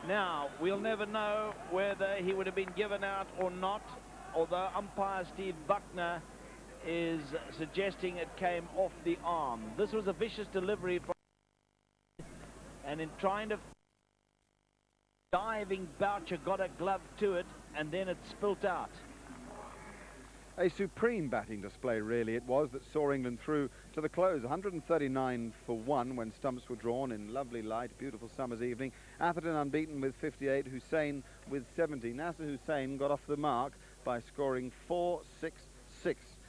Now, we'll never know whether he would have been given out or not, although umpire Steve Buckner is suggesting it came off the arm. This was a vicious delivery from, and in trying to diving, Boucher got a glove to it, and then it spilt out. A supreme batting display, really, it was, that saw England through to the close. 139 for 1 when stumps were drawn in lovely light, beautiful summer's evening. Atherton unbeaten with 58, Hussain with 70. Nasser Hussain got off the mark by scoring 4-6-6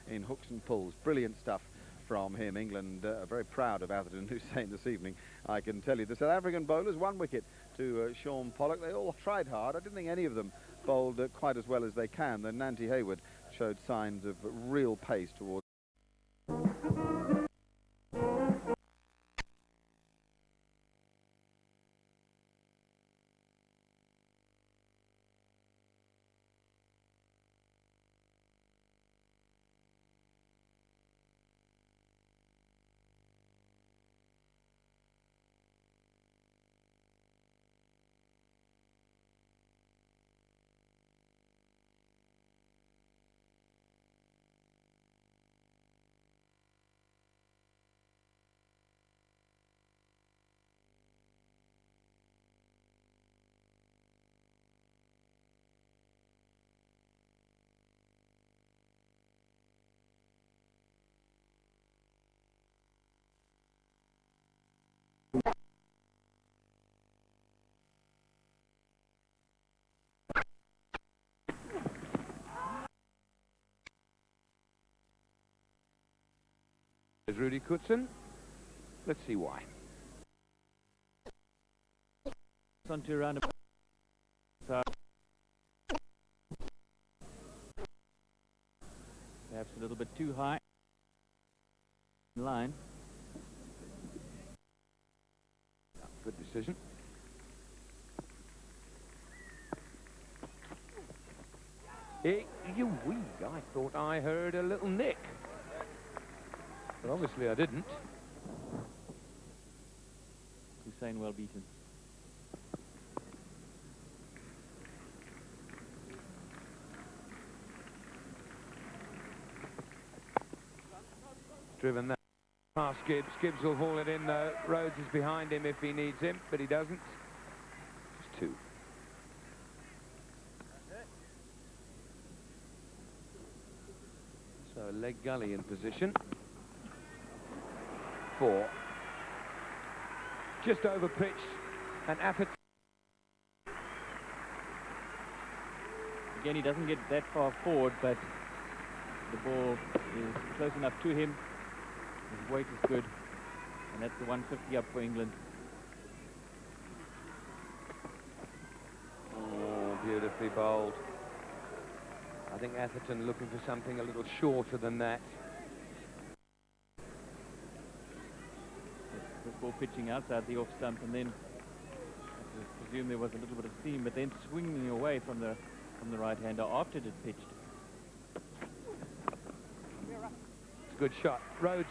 in hooks and pulls. Brilliant stuff from him. England very proud of Atherton and Hussain this evening, I can tell you. The South African bowlers, 1 wicket to Sean Pollock. They all tried hard. I didn't think any of them bowled quite as well as they can. Then Nanty Hayward showed signs of real pace towards. There's Rudy Koetsen. Let's see why. On to around perhaps a little bit too high line. Good decision. I thought I heard a little nick. But obviously I didn't. Hussain well beaten. Driven that past Gibbs. Gibbs will haul it in though. Rhodes is behind him if he needs him, but he doesn't. Just 2. So leg gully in position. 4. Just over pitch, and Atherton. Again, he doesn't get that far forward, but the ball is close enough to him. His weight is good, and that's the 150 up for England. Oh, beautifully bowled. I think Atherton looking for something a little shorter than that. This ball pitching outside the off stump, and then I presume there was a little bit of seam, but then swinging away from the right-hander after it had pitched. It's a good shot. Rhodes.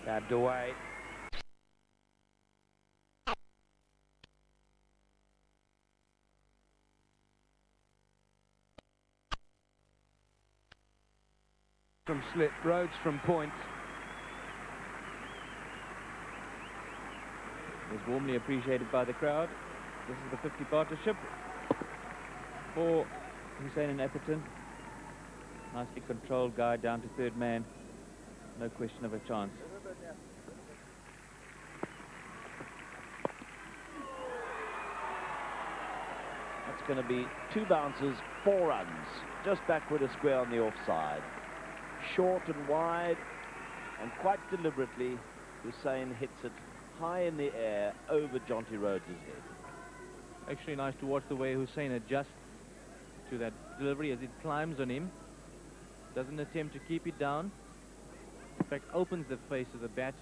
Tabbed away. From slip, Rhodes from point. It was warmly appreciated by the crowd. This is the 50 partnership for Hussain and Atherton. Nicely controlled guy down to third man. No question of a chance. That's going to be 2 bounces, 4 runs. Just backward a square on the offside. Short and wide, and quite deliberately, Hussain hits it high in the air over Jonty Rhodes' head. Actually nice to watch the way Hussain adjusts to that delivery as it climbs on him. Doesn't attempt to keep it down. In fact, opens the face of the bat,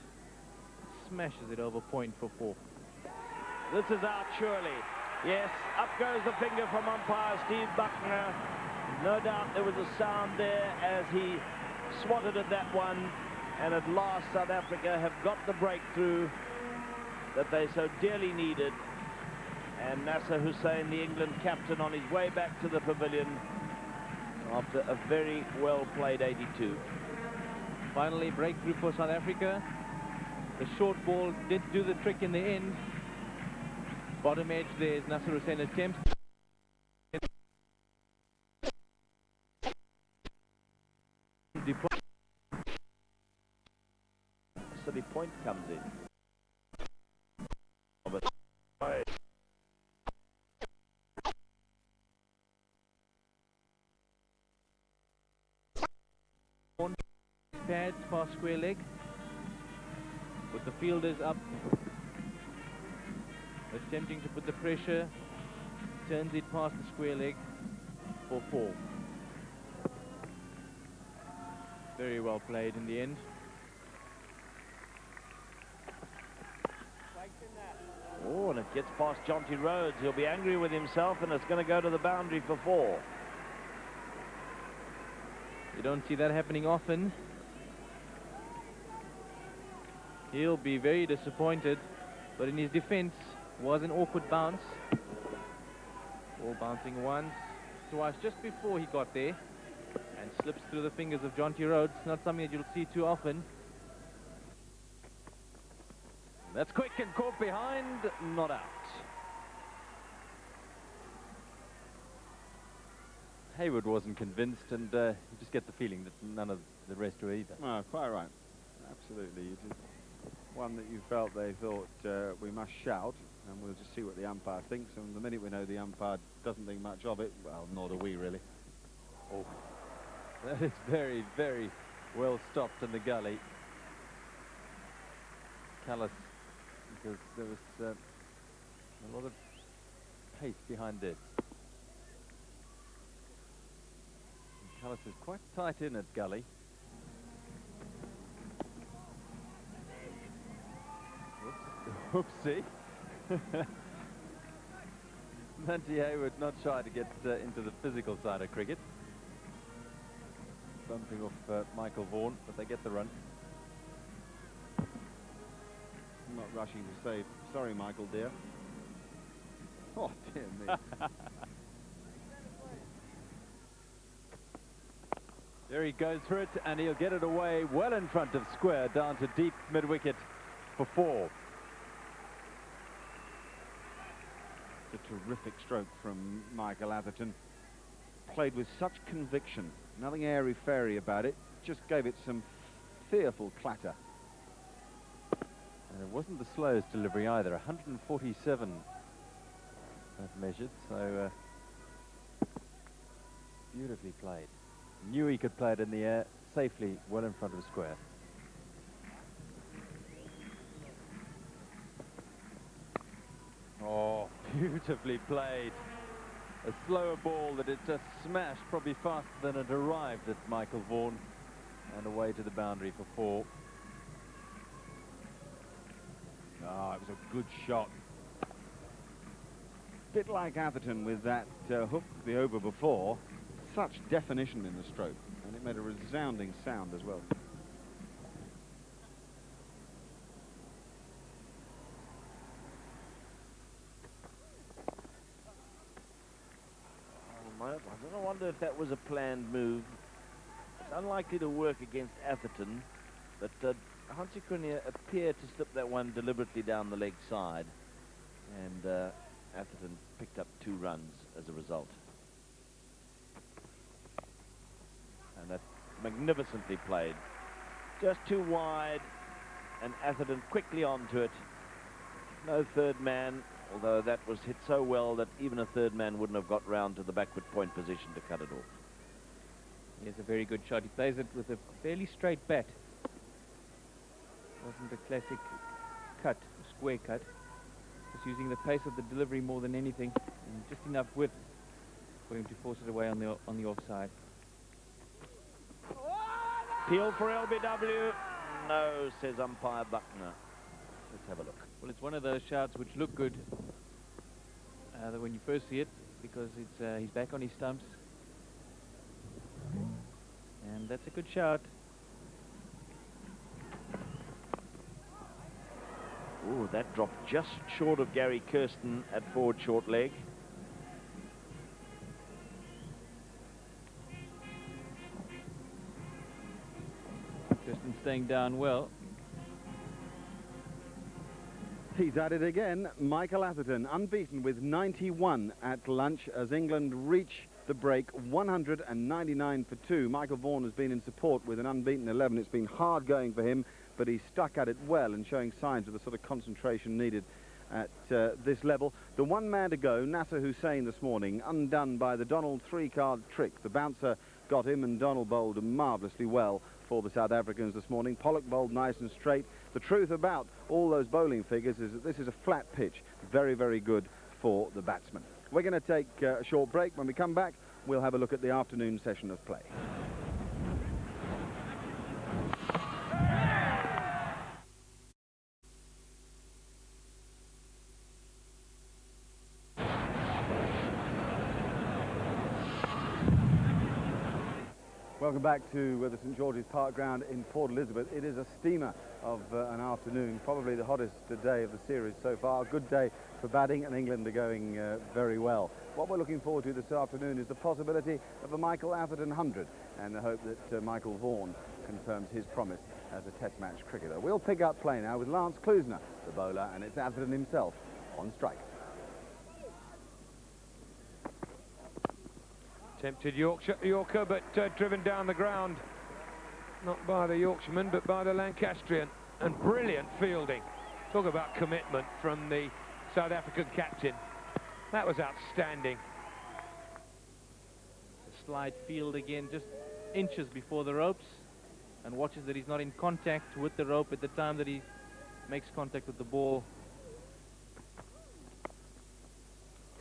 smashes it over point for 4. This is out surely. Yes, up goes the finger from umpire Steve Buckner. No doubt there was a sound there as he swatted at that one, and at last South Africa have got the breakthrough that they so dearly needed. And Nasser Hussain, the England captain, on his way back to the pavilion after a very well-played 82. Finally, breakthrough for South Africa. The short ball did do the trick in the end. Bottom edge, there's Nasser Hussain attempts. Silly point comes in. Pads past square leg. With the fielders up. Attempting to put the pressure. Turns it past the square leg for 4. Very well played in the end. Oh, and it gets past Jonty Rhodes. He'll be angry with himself, and it's going to go to the boundary for 4. You don't see that happening often. He'll be very disappointed, but in his defense was an awkward bounce. Ball bouncing once, twice, just before he got there, and slips through the fingers of Jonty Rhodes. Not something that you'll see too often. That's quick and caught behind, not out. Hayward wasn't convinced, and you just get the feeling that none of the rest were either. Oh, quite right. Absolutely. You did one that you felt they thought we must shout, and we'll just see what the umpire thinks. And the minute we know the umpire doesn't think much of it, well, nor do we really. Oh, that is very, very well stopped in the gully. Callis, because there was a lot of pace behind this. And Callis is quite tight in at gully. Oopsie. Manti Hayward not shy to get into the physical side of cricket. Bumping off Michael Vaughan, but they get the run. I'm not rushing to say, sorry, Michael, dear. Oh, dear me. There he goes for it, and he'll get it away well in front of square, down to deep mid-wicket for 4. It's a terrific stroke from Michael Atherton. Played with such conviction. Nothing airy-fairy about it. Just gave it some fearful clatter. And it wasn't the slowest delivery either. 147 I've measured, so beautifully played. Knew he could play it in the air safely, well in front of square. Oh, beautifully played. A slower ball that it just smashed probably faster than it arrived at Michael Vaughan, and away to the boundary for 4. Ah, it was a good shot. Bit like Atherton with that hook the over before. Such definition in the stroke, and it made a resounding sound as well. I wonder if that was a planned move. It's unlikely to work against Atherton, but Hansi Cronje appeared to slip that one deliberately down the leg side, and Atherton picked up 2 runs as a result. And that's magnificently played. Just too wide, and Atherton quickly onto it. No third man, although that was hit so well that even a third man wouldn't have got round to the backward point position to cut it off. Here's a very good shot. He plays it with a fairly straight bat. Wasn't a classic cut, square cut. Just using the pace of the delivery more than anything, and just enough width for him to force it away on the offside. Peel for LBW. No, says umpire Buckner. Let's have a look. Well, it's one of those shouts which look good when you first see it, because it's he's back on his stumps, And that's a good shot. Ooh, that dropped just short of Gary Kirsten at forward short leg. Kirsten staying down well. He's at it again. Michael Atherton, unbeaten with 91 at lunch as England reach the break, 199 for 2. Michael Vaughan has been in support with an unbeaten 11. It's been hard going for him, but he's stuck at it well and showing signs of the sort of concentration needed at this level. The one man to go, Nasser Hussain this morning, undone by the Donald three-card trick. The bouncer got him and Donald bowled marvellously well for the South Africans this morning. Pollock bowled nice and straight. The truth about all those bowling figures is that this is a flat pitch. Very, very good for the batsmen. We're going to take a short break. When we come back, we'll have a look at the afternoon session of play. Welcome back to the St George's Park Ground in Port Elizabeth. It is a steamer of an afternoon, probably the hottest day of the series so far. A good day for batting, and England are going very well. What we're looking forward to this afternoon is the possibility of a Michael Atherton 100, and the hope that Michael Vaughan confirms his promise as a test match cricketer. We'll pick up play now with Lance Klusener, the bowler, and it's Atherton himself on strike. Tempted Yorker, but driven down the ground. Not by the Yorkshireman, but by the Lancastrian. And brilliant fielding. Talk about commitment from the South African captain. That was outstanding. A slide field again, just inches before the ropes, and watches that he's not in contact with the rope at the time that he makes contact with the ball.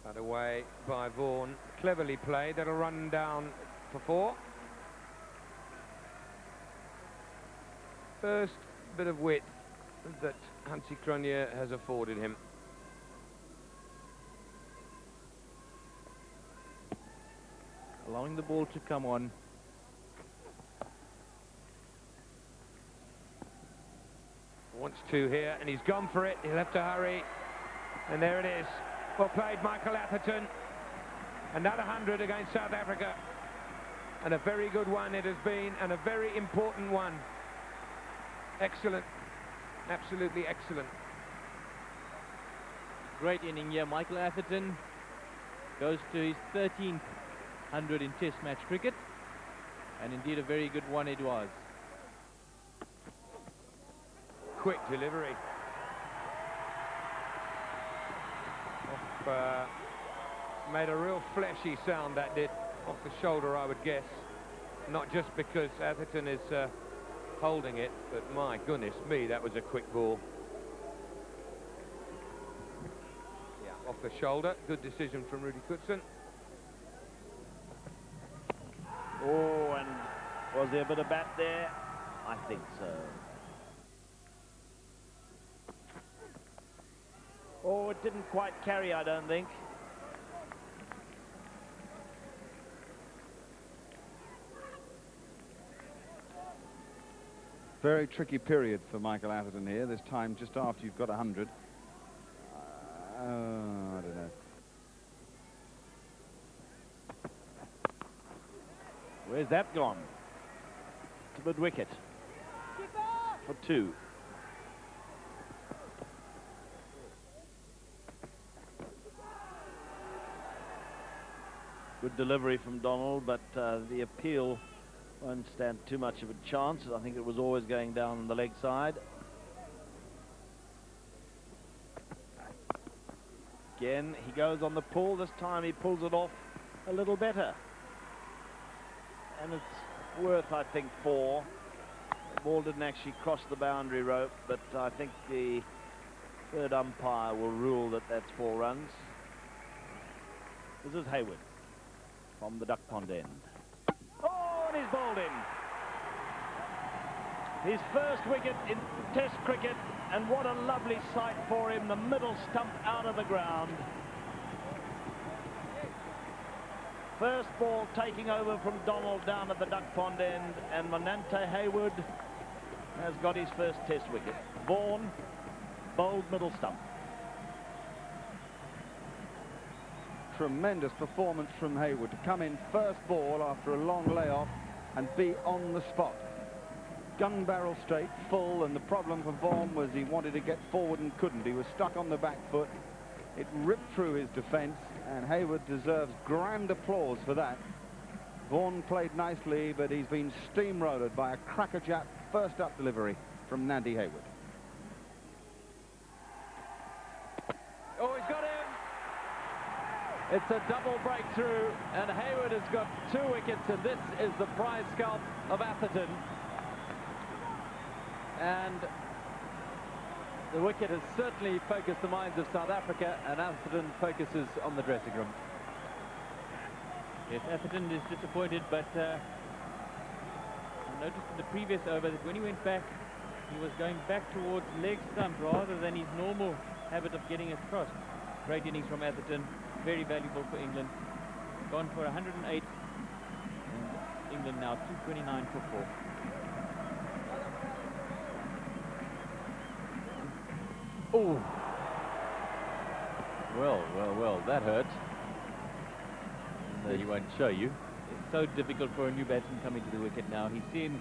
Cut away by Vaughan. Cleverly played. That'll run down for 4. First bit of wit that Hansie Cronje has afforded him. Allowing the ball to come on. Wants to here, and he's gone for it. He'll have to hurry. And there it is. Well played, Michael Atherton. Another 100 against South Africa. And a very good one it has been, and a very important one. Excellent. Absolutely excellent. Great inning here. Michael Atherton goes to his 13th 100 in Test match cricket. And indeed a very good one it was. Quick delivery. Made a real fleshy sound, that did, off the shoulder, I would guess. Not just because Atherton is holding it, but my goodness me, that was a quick ball. Yeah, off the shoulder. Good decision from Rudy Koetsen. Oh, and was there a bit of bat there? I think so. Oh, it didn't quite carry, I don't think. Very tricky period for Michael Atherton here, this time just after you've got 100. I don't know. Where's that gone? To mid-wicket. For 2. Good delivery from Donald, but the appeal won't stand too much of a chance. I think it was always going down on the leg side. Again, he goes on the pull. This time he pulls it off a little better. And it's worth, I think, 4. The ball didn't actually cross the boundary rope, but I think the third umpire will rule that that's 4 runs. This is Hayward from the duck pond end. Oh, and he's bowled in. His first wicket in Test cricket, and what a lovely sight for him, the middle stump out of the ground. First ball taking over from Donald down at the duck pond end, and Manante Hayward has got his first test wicket. Vaughan, bowled middle stump. Tremendous performance from Hayward to come in first ball after a long layoff and be on the spot. Gun barrel straight, full, and the problem for Vaughan was he wanted to get forward and couldn't. He was stuck on the back foot. It ripped through his defence, and Hayward deserves grand applause for that. Vaughan played nicely, but he's been steamrolled by a crackerjack first-up delivery from Nandi Hayward. Oh, he's got him! It's a double breakthrough, and Hayward has got 2 wickets, and this is the prize scalp of Atherton. And the wicket has certainly focused the minds of South Africa, and Atherton focuses on the dressing room. Yes, Atherton is disappointed, but I noticed in the previous over that when he went back, he was going back towards leg stump rather than his normal habit of getting across. Great innings from Atherton, very valuable for England. Gone for 108, and England now 229 for 4. Oh! Well, that hurt. He won't show you. It's so difficult for a new batsman coming to the wicket now. He's seen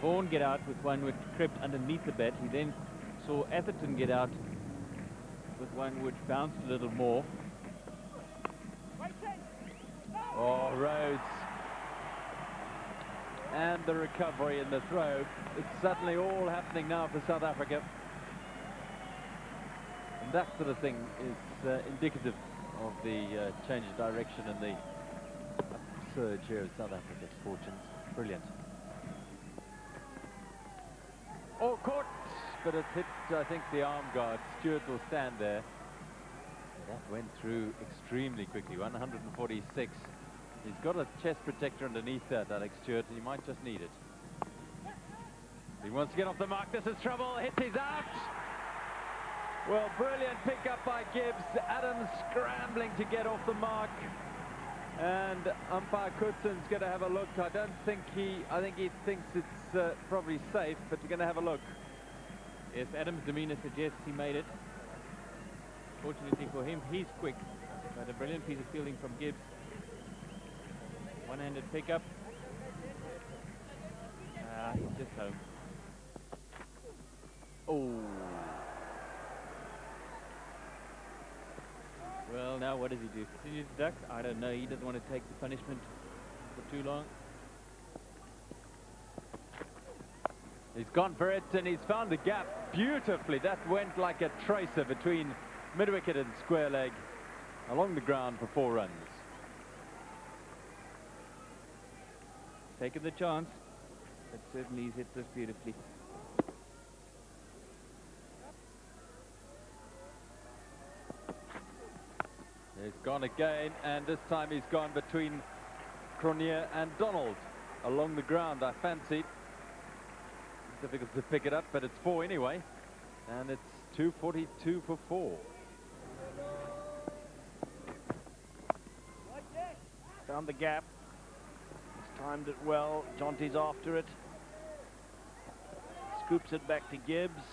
Vaughan get out with one which crept underneath the bat. He then saw Atherton get out with one which bounced a little more. Oh, Rhodes. And the recovery in the throw. It's suddenly all happening now for South Africa. And that sort of thing is indicative of the change of direction and the surge here of South Africa's fortunes. Brilliant. Oh, caught, but it hit, I think, the arm guard. Stewart will stand there. That went through extremely quickly, 146. He's got a chest protector underneath that, Alex Stewart, and he might just need it. He wants to get off the mark. This is trouble. Hits his out. Well, brilliant pick up by Gibbs. Adams scrambling to get off the mark. And umpire Coetson's going to have a look. I think he thinks it's probably safe, but we're going to have a look. Yes, Adams' demeanour suggests he made it. Fortunately for him, he's quick. But a brilliant piece of fielding from Gibbs. One-handed pickup. He's just home. Oh. Well, now what does he do? Continue to duck? I don't know. He doesn't want to take the punishment for too long. He's gone for it, and he's found the gap beautifully. That went like a tracer between mid-wicket and square leg along the ground for 4 runs. Taken the chance, but certainly he's hit this beautifully. He's gone again, and this time he's gone between Cronje and Donald along the ground, I fancy. Difficult to pick it up, but it's 4 anyway, and it's 242 for 4. Found the gap. He's timed it well. Jonty's after it. Scoops it back to Gibbs,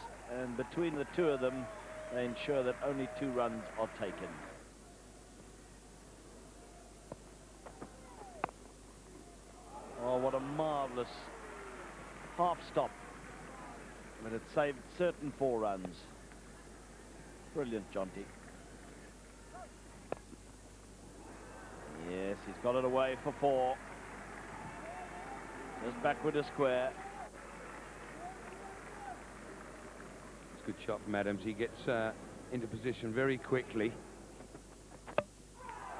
and between the two of them, they ensure that only 2 runs are taken. Oh, what a marvellous half stop. But it saved certain 4 runs. Brilliant, Jonty. Yes, he's got it away for 4. Just backward a square. It's a good shot from Adams. He gets into position very quickly.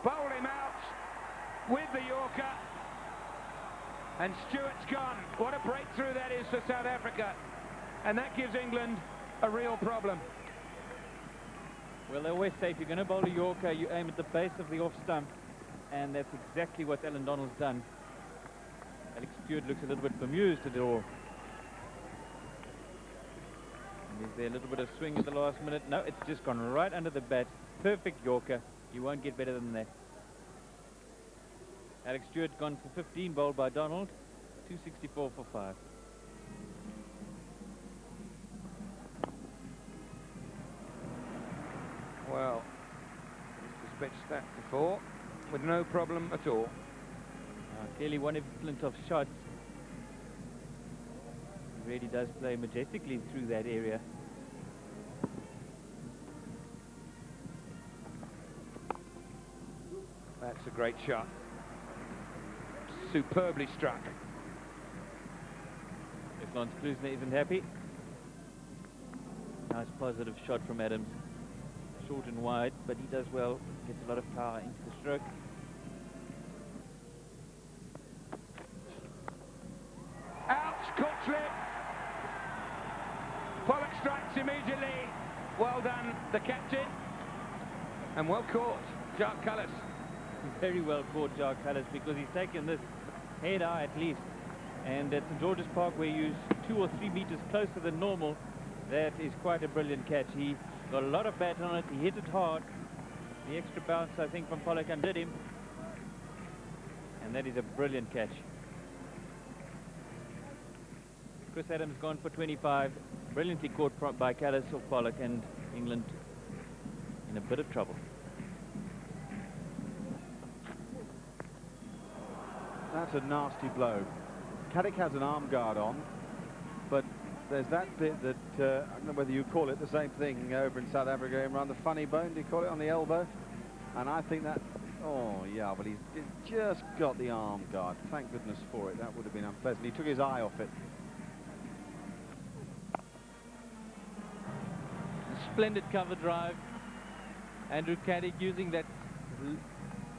Bowl him out with the Yorker. And Stewart's gone. What a breakthrough that is for South Africa. And that gives England a real problem. Well, they always say if you're going to bowl a Yorker, you aim at the base of the off stump. And that's exactly what Alan Donald's done. Alex Stewart looks a little bit bemused at it all. And is there a little bit of swing at the last minute? No, it's just gone right under the bat. Perfect Yorker. You won't get better than that. Alex Stewart gone for 15, bowled by Donald. 264 for 5. Well, he's dispatched that before with no problem at all. Clearly one of Flintoff's shots. He really does play majestically through that area. That's a great shot. Superbly struck. If Lance Klusner isn't happy. Nice positive shot from Adams. Short and wide, but he does well. Gets a lot of power into the stroke. Ouch, caught slip. Pollock strikes immediately. Well done, the captain. And well caught, Jacques Kallis. Very well caught, Jacques Kallis, because he's taken this head high at least. And at St. George's Park, where you use 2 or 3 meters closer than normal, that is quite a brilliant catch. He got a lot of bat on it. He hit it hard. The extra bounce, I think, from Pollock undid him. And that is a brilliant catch. Chris Adams gone for 25. Brilliantly caught by Kallis of Pollock, and England in a bit of trouble. That's a nasty blow. Caddick has an arm guard on, but there's that bit that, I don't know whether you call it the same thing over in South Africa, around the funny bone, do you call it, on the elbow? And I think that, oh yeah, well he's just got the arm guard. Thank goodness for it. That would have been unpleasant. He took his eye off it. Splendid cover drive. Andrew Caddick using that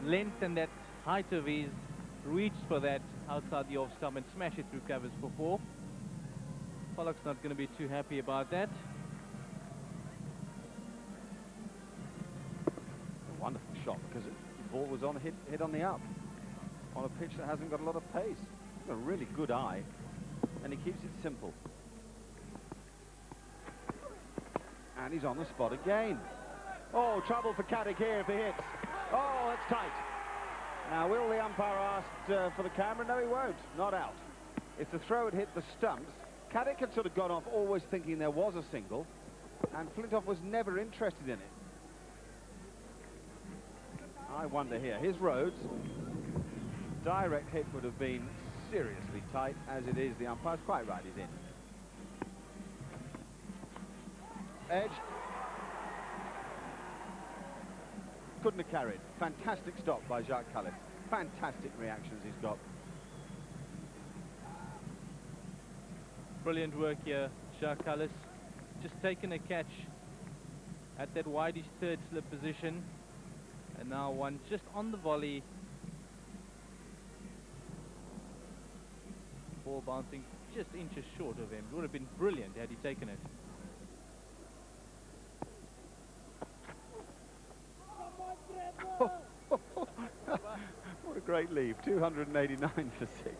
length and that height of his reach for that outside the off stump and smash it through covers for 4. Pollock's not going to be too happy about that. A wonderful shot, because the ball was on hit on the up on a pitch that hasn't got a lot of pace. He's got a really good eye, and he keeps it simple. And he's on the spot again. Oh, trouble for Caddick here if he hits. Oh, that's tight. Now, will the umpire ask for the camera? No, he won't. Not out. If the throw had hit the stumps, Caddick had sort of gone off always thinking there was a single, and Flintoff was never interested in it. I wonder here. His Rhodes. Direct hit would have been seriously tight. As it is, the umpire's quite right, he's in. Edge. Couldn't have carried. Fantastic stop by Jacques Kallis. Fantastic reactions he's got. Brilliant work here, Jacques Kallis. Just taken a catch at that wideish third slip position. And now one just on the volley. Ball bouncing just inches short of him. It would have been brilliant had he taken it. What a great leave. 289 for 6.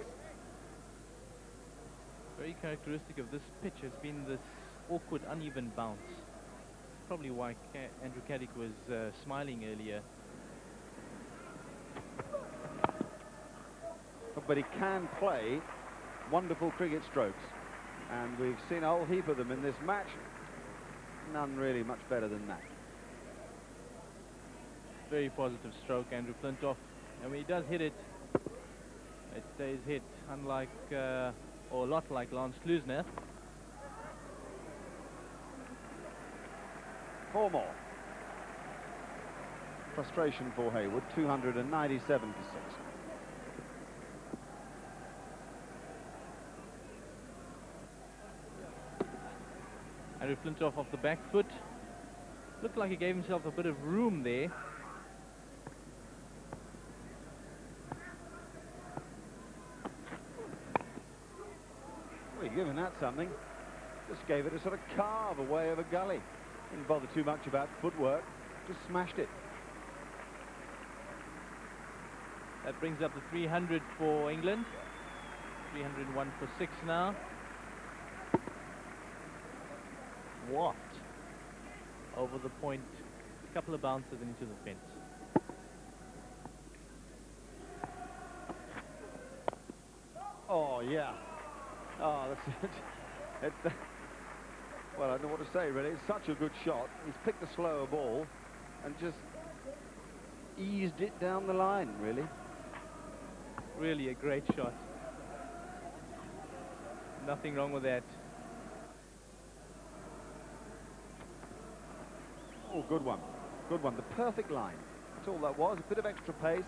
Very characteristic of this pitch has been this awkward, uneven bounce. Probably why Andrew Caddick was smiling earlier. But he can play wonderful cricket strokes, and we've seen a whole heap of them in this match. None really much better than that. Very positive stroke, Andrew Flintoff. And when he does hit it, it stays hit, unlike, or a lot like Lance Klusner. 4 more. Frustration for Hayward, 297 for 6. Andrew Flintoff off the back foot. Looked like he gave himself a bit of room there. Well, you're giving that something. Just gave it a sort of carve away of a gully. Didn't bother too much about footwork. Just smashed it. That brings up the 300 for England. 301 for 6 now. What? Over the point, a couple of bounces into the fence. Oh, yeah. Oh, that's it. Well, I don't know what to say, really. It's such a good shot. He's picked a slower ball and just eased it down the line, really. Really a great shot. Nothing wrong with that. Oh, good one. Good one. The perfect line. That's all that was. A bit of extra pace.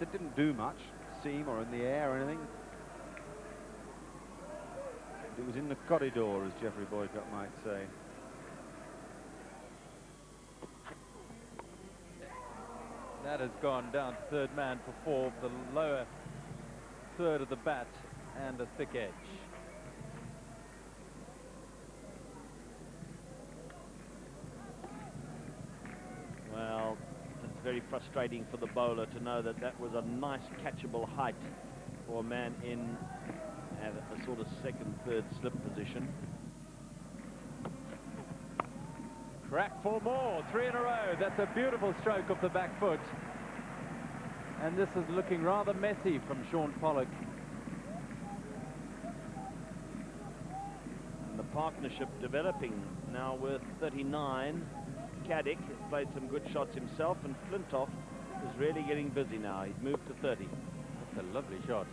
It didn't do much, seam or in the air or anything. It was in the corridor, as Geoffrey Boycott might say. That has gone down to third man for 4, the lower third of the bat and a thick edge. Well, it's very frustrating for the bowler to know that that was a nice catchable height for a man in at a sort of second, third slip position. Crack 4 more, 3 in a row. That's a beautiful stroke off the back foot. And this is looking rather messy from Shaun Pollock. And the partnership developing now with 39. Caddick has played some good shots himself, and Flintoff is really getting busy now. He's moved to 30. That's a lovely shot.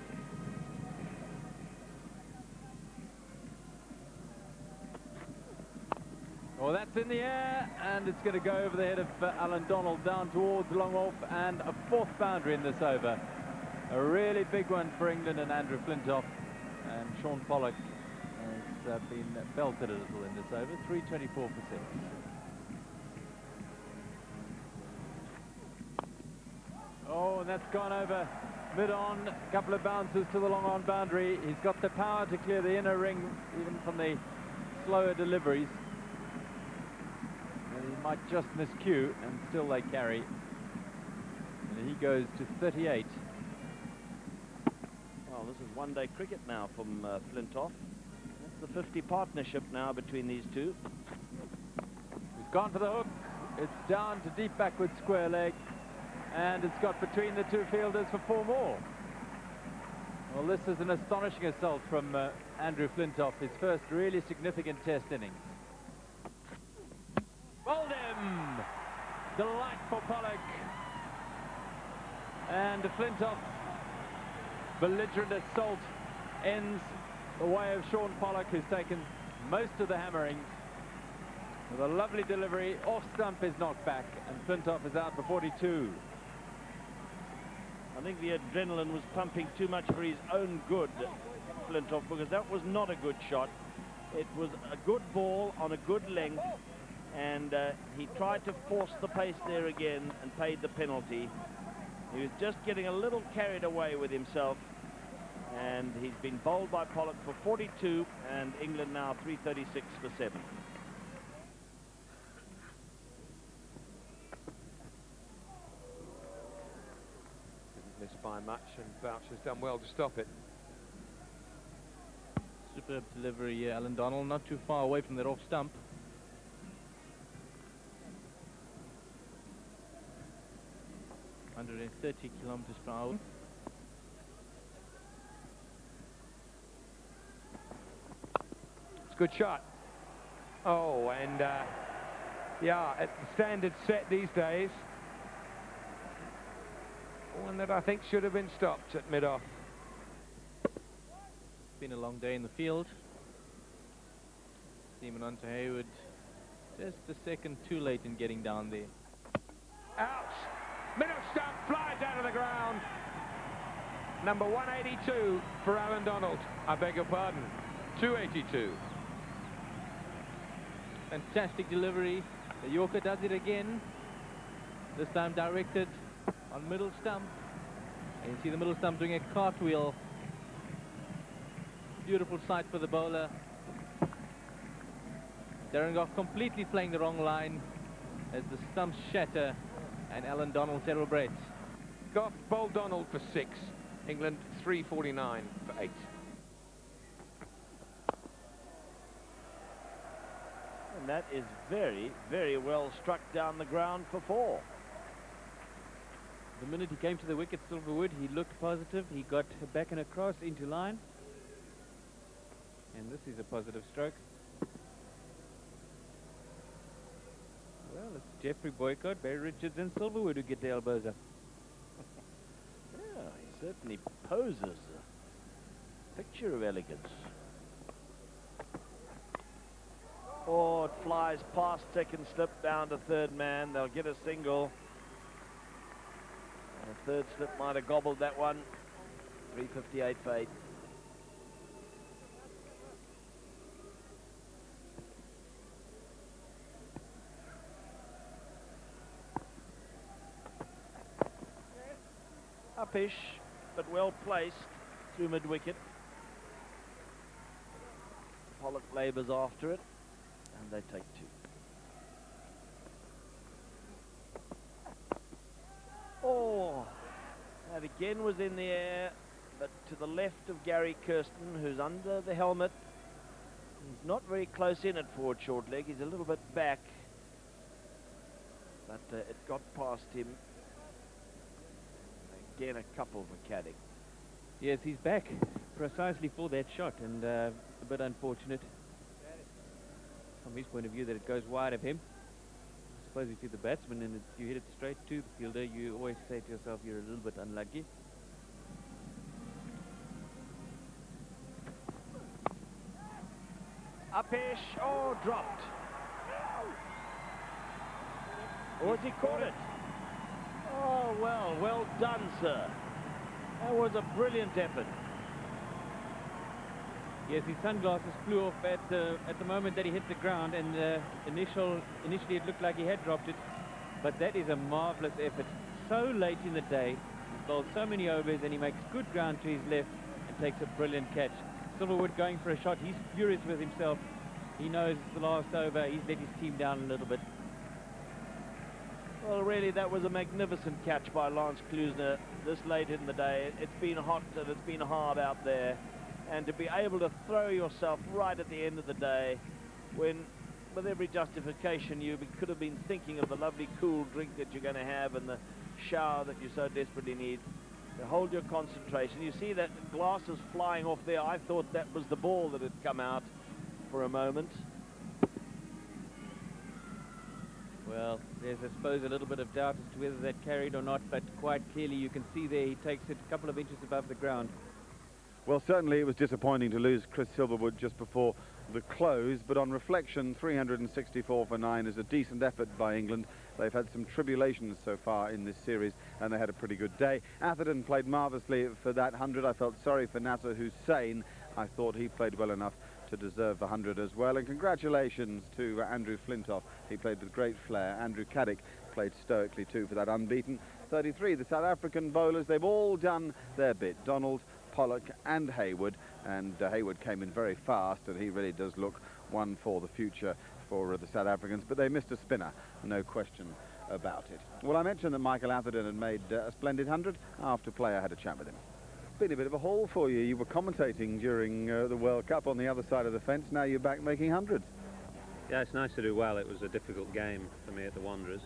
Well, that's in the air, and it's going to go over the head of Alan Donald down towards long off, and a 4th boundary in this over. A really big one for England and Andrew Flintoff, and Shaun Pollock has been belted a little in this over. 3:24 for 6. Oh, and that's gone over mid-on. A couple of bounces to the long-on boundary. He's got the power to clear the inner ring, even from the slower deliveries. And he might just miss cue, and still they carry. And he goes to 38. Well, this is one-day cricket now from Flintoff. That's the 50 partnership now between these two. He's gone for the hook. It's down to deep backward square leg. And it's got between the two fielders for 4 more. Well, this is an astonishing assault from Andrew Flintoff, his first really significant test innings. Bowled him! Delight for Pollock. And Flintoff's belligerent assault ends the way of Shaun Pollock, who's taken most of the hammering. With a lovely delivery, off stump is knocked back, and Flintoff is out for 42. I think the adrenaline was pumping too much for his own good, Flintoff, because that was not a good shot. It was a good ball on a good length, and he tried to force the pace there again and paid the penalty. He was just getting a little carried away with himself, and he's been bowled by Pollock for 42, and England now 336 for 7. Missed by much, and Bouch has done well to stop it. Superb delivery, Alan Donald, not too far away from that off stump. (130 kilometers per hour). It's a good shot. Oh, and yeah, at the standard set these days, one that I think should have been stopped at mid-off. It's been a long day in the field. Seaman onto Hayward, just a second too late in getting down there. Out! Middle stump, flies out of the ground. Number 182 for Alan Donald. I beg your pardon, 282. Fantastic delivery. The Yorker does it again. This time directed on middle stump. And you see the middle stump doing a cartwheel. Beautiful sight for the bowler. Darren Gough completely playing the wrong line as the stumps shatter and Alan Donald celebrates. Gough bowled Donald for 6. England 349 for 8. And that is very, very well struck down the ground for 4. The minute he came to the wicket, Silverwood, he looked positive. He got back and across into line. And this is a positive stroke. Well, it's Jeffrey Boycott, Barry Richards and Silverwood who get the elbows up. Yeah, he certainly poses a picture of elegance. Oh, it flies past second slip down to third man. They'll get a single. And the third slip might have gobbled that one. 3:58 for 8. Upish, but well placed through mid-wicket. Pollock labours after it, and they take 2. Oh, that again was in the air, but to the left of Gary Kirsten, who's under the helmet. He's not very close in at forward short leg. He's a little bit back, but it got past him. Again, a couple for Caddick. Yes, he's back precisely for that shot, and a bit unfortunate from his point of view that it goes wide of him. I suppose if you're the batsman and you hit it straight to the fielder, you always say to yourself you're a little bit unlucky. Upish, oh, dropped. Or has he caught it? Oh, well done, sir. That was a brilliant effort. Yes, his sunglasses flew off at the moment that he hit the ground, and initially it looked like he had dropped it, but that is a marvellous effort. So late in the day, he's bowled so many overs, and he makes good ground to his left and takes a brilliant catch. Silverwood going for a shot. He's furious with himself. He knows it's the last over. He's let his team down a little bit. Well, really, that was a magnificent catch by Lance Klusner this late in the day. It's been hot and it's been hard out there. And to be able to throw yourself right at the end of the day, when, with every justification, you could have been thinking of the lovely cool drink that you're going to have and the shower that you so desperately need. To hold your concentration. You see that glasses flying off there. I thought that was the ball that had come out for a moment. Well, there's, I suppose, a little bit of doubt as to whether that carried or not, but quite clearly you can see there he takes it a couple of inches above the ground. Well, certainly it was disappointing to lose Chris Silverwood just before the close, but on reflection, 364 for 9 is a decent effort by England. They've had some tribulations so far in this series, and they had a pretty good day. Atherton played marvellously for that 100. I felt sorry for Nasser Hussain. I thought he played well enough to deserve the 100 as well. And congratulations to Andrew Flintoff. He played with great flair. Andrew Caddick played stoically too for that unbeaten 33. The South African bowlers, they've all done their bit. Donald, Pollock and Hayward, and Hayward came in very fast, and he really does look one for the future for the South Africans, but they missed a spinner, no question about it. Well, I mentioned that Michael Atherton had made a splendid 100. After play, I had a chat with him. Been a bit of a haul for you. You were commentating during the World Cup on the other side of the fence. Now you're back making hundreds. Yeah, it's nice to do well. It was a difficult game for me at the Wanderers.